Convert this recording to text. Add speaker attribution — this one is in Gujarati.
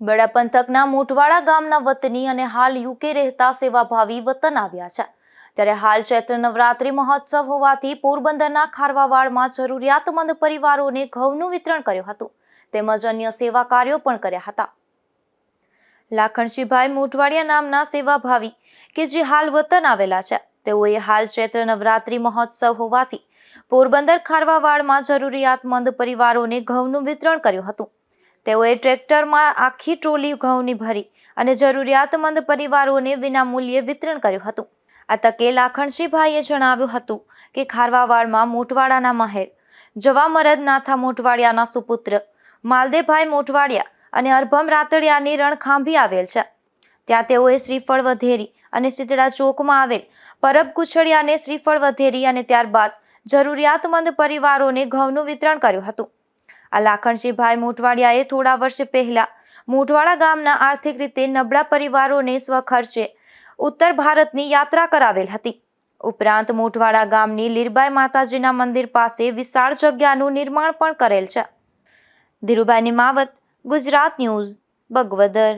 Speaker 1: બડા પંથકના મોટવાડા ગામના વતની અને હાલ યુકે રહેતા સેવાભાવી વતન આવ્યા છે। ત્યારે હાલ ચૈત્ર નવરાત્રી મહોત્સવ હોવાથી પોરબંદરના ખારવાવાડમાં જરૂરિયાતમંદ પરિવારોને ઘઉંનું વિતરણ કર્યું હતું તેમજ અન્ય સેવા કાર્યો પણ કર્યા હતા। લાખણસિંહભાઈ મોટવાડિયા નામના સેવાભાવી કે જે હાલ વતન આવેલા છે, તેઓએ હાલ ચૈત્ર નવરાત્રી મહોત્સવ હોવાથી પોરબંદર ખારવાવાડમાં જરૂરિયાતમંદ પરિવારોને ઘઉંનું વિતરણ કર્યું હતું। તેઓએ ટ્રેક્ટરમાં આખી ટ્રોલી ઘઉંની ભરી અને જરૂરિયાતમંદ પરિવારોને વિનામૂલ્યે વિતરણ કર્યું હતું। આ તકે લાખણસિંહભાઈએ જણાવ્યું હતું કે ખારવાવાડમાં મોટવાડાના મહેર જવામરદ નાથા મોટવાડિયાના સુપુત્ર માલદેભાઈ મોટવાડિયા અને અરભમ રાતડિયાની રણખાંભી આવેલ છે, ત્યાં તેઓએ શ્રીફળ વધેરી અને શીતળા ચોકમાં આવેલ પરબ કુછડિયાને શ્રીફળ વધેરી અને ત્યારબાદ જરૂરિયાતમંદ પરિવારોને ઘઉંનું વિતરણ કર્યું હતું। આ લાખણસિંહભાઈ મોટવાડિયાએ થોડા વર્ષ પહેલા મોટવાડા ગામના આર્થિક રીતે નબળા પરિવારોને સ્વખર્ચે ઉત્તર ભારતની યાત્રા કરાવેલ હતી। ઉપરાંત મોટવાડા ગામની લીરબાઈ માતાજીના મંદિર પાસે વિશાળ જગ્યાનું નિર્માણ પણ કરેલ છે। ધીરુભાઈની માવત, ગુજરાત ન્યૂઝ, બગવદર।